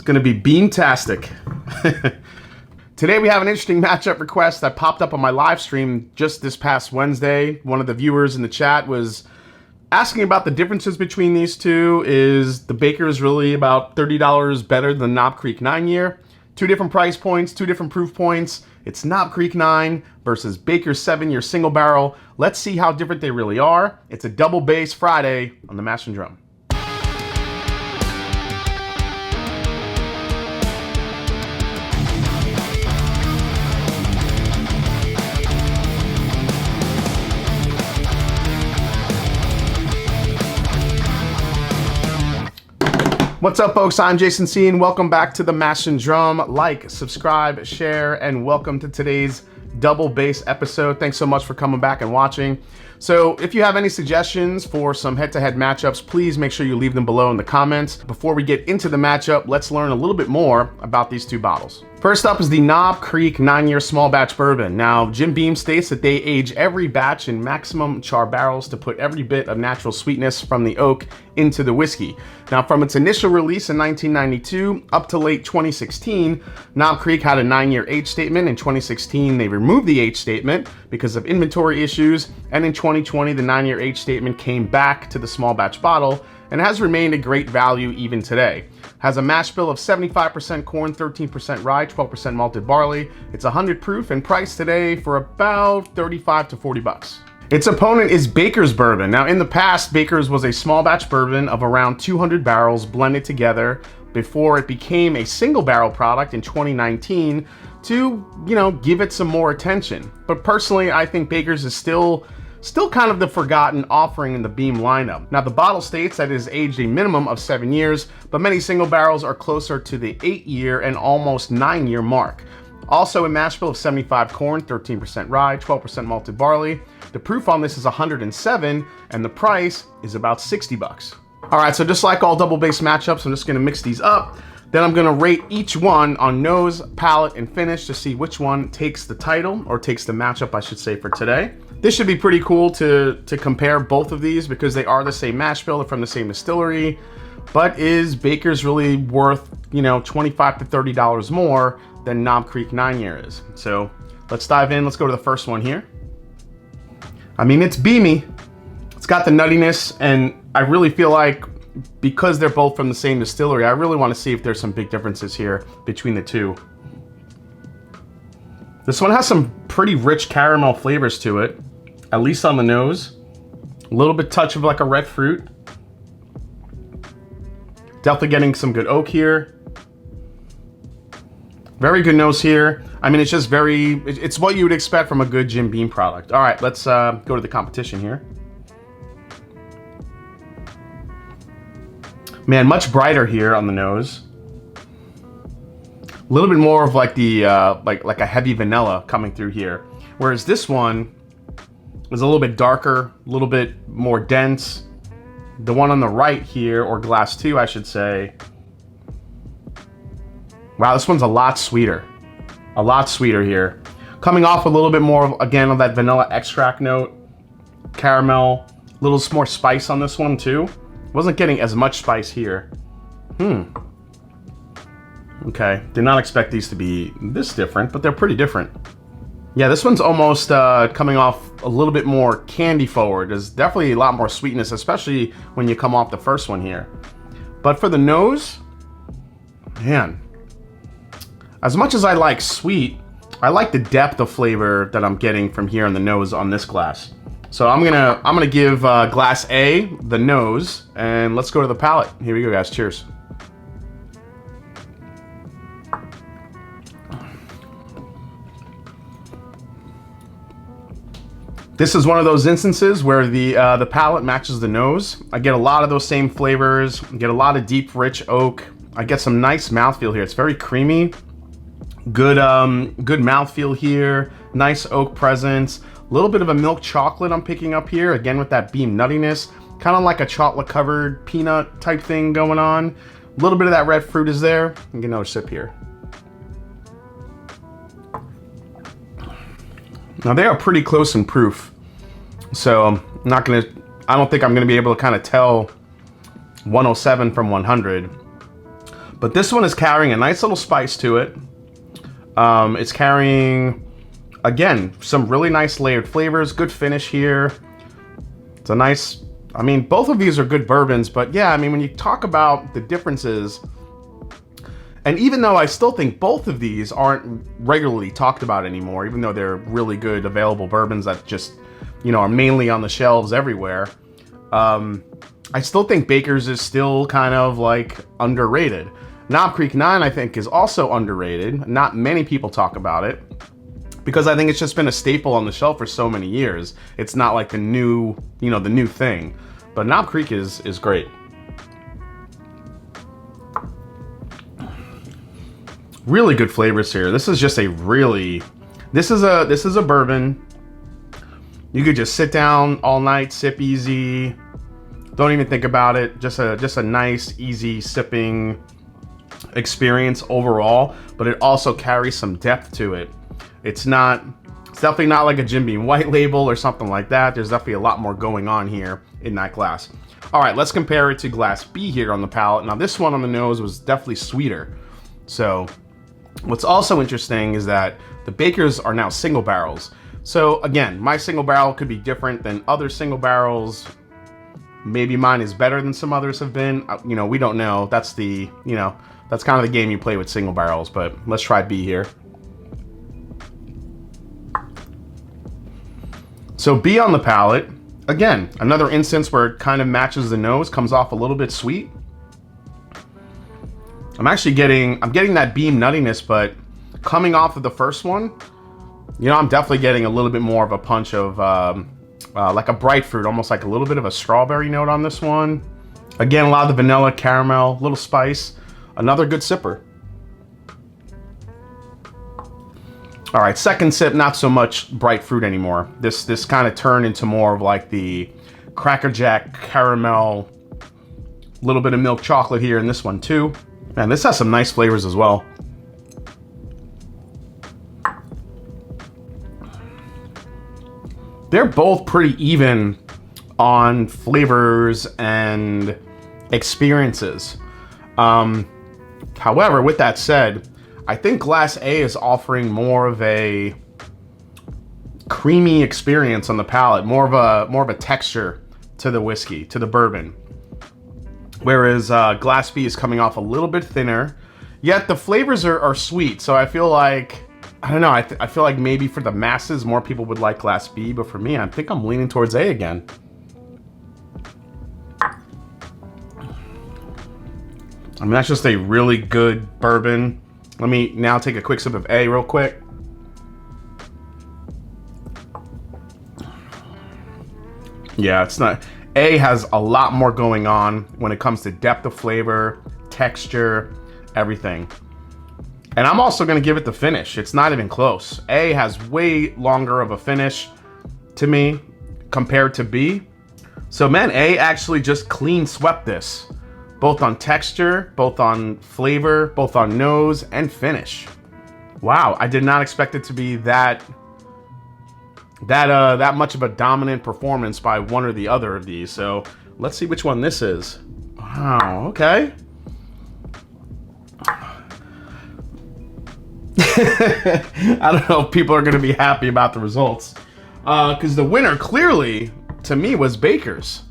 gonna be beamtastic. Today we have an interesting matchup request that popped up on my live stream just this past Wednesday. One of the viewers in the chat was asking about the differences between these two. Is the Baker's really about $30 better than Knob Creek 9-year? Two different price points, two different proof points. It's Knob Creek 9 versus Baker's 7-year single barrel. Let's see how different they really are. It's a double bass Friday on the Mash and Drum. What's up, folks? I'm Jason C, and welcome back to the Mash and Drum. Like, subscribe, share, and welcome to today's double bass episode. Thanks so much for coming back and watching. So if you have any suggestions for some head-to-head matchups, please make sure you leave them below in the comments. Before we get into the matchup, let's learn a little bit more about these two bottles. First up is the Knob Creek 9-year small batch bourbon. Now, Jim Beam states that they age every batch in maximum char barrels to put every bit of natural sweetness from the oak into the whiskey. Now, from its initial release in 1992 up to late 2016, Knob Creek had a 9-year age statement. In 2016, they removed the age statement because of inventory issues, and in 2020, the 9-year age statement came back to the small batch bottle and has remained a great value even today. Has a mash bill of 75% corn, 13% rye, 12% malted barley. It's 100 proof and priced today for about 35 to 40 bucks. Its opponent is Baker's Bourbon. Now, in the past, Baker's was a small batch bourbon of around 200 barrels blended together before it became a single barrel product in 2019 to, give it some more attention. But personally, I think Baker's is still kind of the forgotten offering in the Beam lineup. Now, the bottle states that it is aged a minimum of 7 years, but many single barrels are closer to the 8-year and almost 9-year mark. Also, a mash bill of 75 corn, 13% rye, 12% malted barley. The proof on this is 107, and the price is about 60 bucks. All right, so just like all double bass matchups, I'm just gonna mix these up. Then I'm gonna rate each one on nose, palate, and finish to see which one takes the title, or takes the matchup, I should say, for today. This should be pretty cool to compare both of these because they are the same mash bill, they're from the same distillery. But is Baker's really worth, $25 to $30 more than Knob Creek 9-year is? So let's dive in. Let's go to the first one here. I mean, it's beamy. It's got the nuttiness, and I really feel like because they're both from the same distillery, I really want to see if there's some big differences here between the two. This one has some pretty rich caramel flavors to it, at least on the nose. A little bit touch of like a red fruit. Definitely getting some good oak here. Very good nose here. I mean, it's just it's what you would expect from a good Jim Beam product. All right, let's go to the competition here. Man, much brighter here on the nose. A little bit more of like the like a heavy vanilla coming through here, whereas this one is a little bit darker, a little bit more dense. The one on the right here, or glass 2, I should say. Wow, this one's a lot sweeter here. Coming off a little bit more again of that vanilla extract note, caramel, a little more spice on this one too. Wasn't getting as much spice here. Okay, did not expect these to be this different, but they're pretty different. Yeah, this one's almost coming off a little bit more candy forward. There's definitely a lot more sweetness, especially when you come off the first one here. But for the nose, man, as much as I like sweet, I like the depth of flavor that I'm getting from here on the nose on this glass. So I'm gonna give glass A the nose, and let's go to the palate. Here we go, guys. Cheers. This is one of those instances where the palate matches the nose. I get a lot of those same flavors. I get a lot of deep, rich oak. I get some nice mouthfeel here. It's very creamy. Good mouthfeel here. Nice oak presence. A little bit of a milk chocolate I'm picking up here. Again, with that Beam nuttiness. Kind of like a chocolate-covered peanut type thing going on. A little bit of that red fruit is there. Get another sip here. Now they are pretty close in proof, so I don't think I'm gonna be able to kind of tell 107 from 100. But this one is carrying a nice little spice to it. It's carrying, again, some really nice layered flavors, good finish here. It's a nice, I mean, both of these are good bourbons, but yeah, I mean, when you talk about the differences, and even though I still think both of these aren't regularly talked about anymore, even though they're really good available bourbons that just, you know, are mainly on the shelves everywhere, I still think Baker's is still kind of like underrated. Knob Creek 9, I think, is also underrated. Not many people talk about it because I think it's just been a staple on the shelf for so many years. It's not like the new, you know, the new thing. But Knob Creek is great. Really good flavors here. This is just a really, this is a bourbon. You could just sit down all night, sip easy. Don't even think about it. Just a nice, easy sipping experience overall, but it also carries some depth to it. It's definitely not like a Jim Beam white label or something like that. There's definitely a lot more going on here in that glass. All right, let's compare it to glass B here on the palate. Now this one on the nose was definitely sweeter. So what's also interesting is that the Bakers are now single barrels. So again, my single barrel could be different than other single barrels. Maybe mine is better than some others have been. You know, we don't know. That's the, you know, that's kind of the game you play with single barrels, but let's try B here. So B on the palate, again, another instance where it kind of matches the nose, comes off a little bit sweet. I'm getting that beam nuttiness, but coming off of the first one, you know, I'm definitely getting a little bit more of a punch of like a bright fruit, almost like a little bit of a strawberry note on this one. Again, a lot of the vanilla, caramel, little spice. Another good sipper. All right, second sip, not so much bright fruit anymore. This kind of turned into more of like the Cracker Jack caramel, little bit of milk chocolate here in this one too. Man, this has some nice flavors as well. They're both pretty even on flavors and experiences. However, with that said, I think Glass A is offering more of a creamy experience on the palate, more of a texture to the whiskey, to the bourbon. Whereas Glass B is coming off a little bit thinner, yet the flavors are sweet. So I feel like, I don't know, I feel like maybe for the masses, more people would like Glass B, but for me, I think I'm leaning towards A again. I mean, that's just a really good bourbon. Let me now take a quick sip of A real quick. Yeah, it's not, A has a lot more going on when it comes to depth of flavor, texture, everything. And I'm also gonna give it the finish. It's not even close. A has way longer of a finish to me compared to B. So man, A actually just clean swept this. Both on texture, both on flavor, both on nose and finish. Wow, I did not expect it to be that much of a dominant performance by one or the other of these. So let's see which one this is. Wow, okay. I don't know if people are gonna be happy about the results. Because the winner clearly, to me, was Baker's.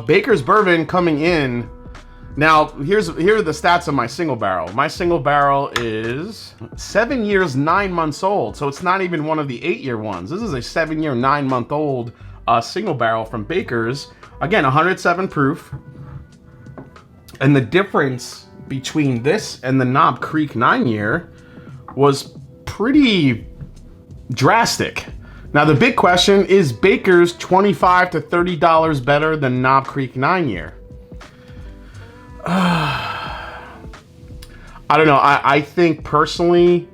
Baker's bourbon coming in. Now, here are the stats of my single barrel. My single barrel is 7 years, 9 months old. So it's not even one of the 8-year ones. This is a 7-year, 9-month-old single barrel from Baker's. Again, 107 proof. And the difference between this and the Knob Creek 9-year was pretty drastic. Now, the big question is Baker's $25 to $30 better than Knob Creek 9-year? I don't know. I think personally,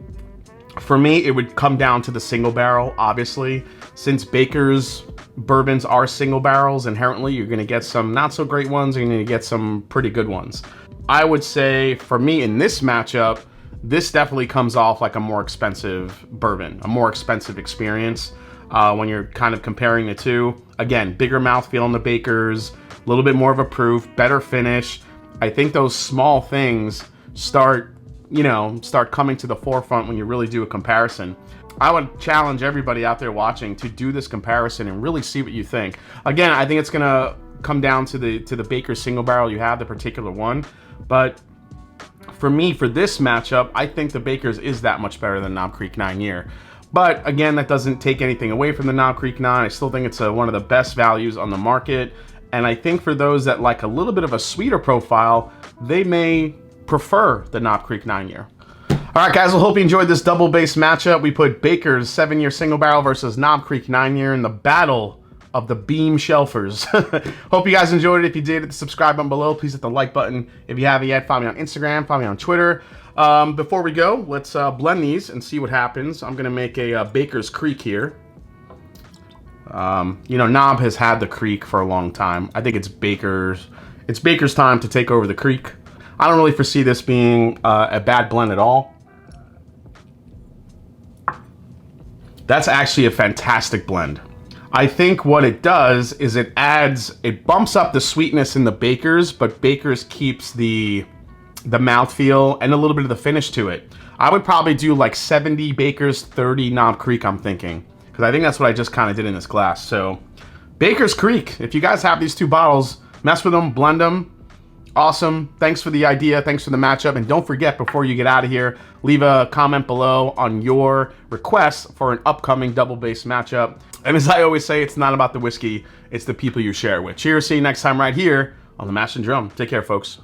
for me, it would come down to the single barrel, obviously. Since Baker's bourbons are single barrels, inherently, you're going to get some not so great ones, and you're going to get some pretty good ones. I would say, for me, in this matchup, this definitely comes off like a more expensive bourbon, a more expensive experience. When you're kind of comparing the two. Again, bigger mouthfeel on the Baker's, a little bit more of a proof, better finish. I think those small things start coming to the forefront when you really do a comparison. I would challenge everybody out there watching to do this comparison and really see what you think. Again, I think it's gonna come down to the Baker's single barrel you have, the particular one. But for me, for this matchup, I think the Baker's is that much better than Knob Creek 9 year. But again, that doesn't take anything away from the Knob Creek 9. I still think it's one of the best values on the market. And I think for those that like a little bit of a sweeter profile, they may prefer the Knob Creek 9 year. All right, guys, I hope you enjoyed this double bass matchup. We put Baker's 7 year single barrel versus Knob Creek 9 year in the battle of the beam shelfers. Hope you guys enjoyed it. If you did, hit the subscribe button below. Please hit the like button. If you haven't yet, follow me on Instagram, follow me on Twitter. Before we go, let's blend these and see what happens. I'm gonna make a Baker's Creek here. Knob has had the Creek for a long time. I think it's Baker's time to take over the Creek. I don't really foresee this being a bad blend at all. That's actually a fantastic blend. I think what it does is it bumps up the sweetness in the Baker's, but Baker's keeps the mouthfeel and a little bit of the finish to it. I would probably do like 70 Baker's, 30 Knob Creek, I'm thinking. Because I think that's what I just kind of did in this glass. So, Baker's Creek, if you guys have these two bottles, mess with them, blend them. Awesome. Thanks for the idea. Thanks for the matchup. And don't forget, before you get out of here, leave a comment below on your requests for an upcoming double bass matchup. And as I always say, it's not about the whiskey, it's the people you share with. Cheers. See you next time right here on The Mash and Drum. Take care, folks.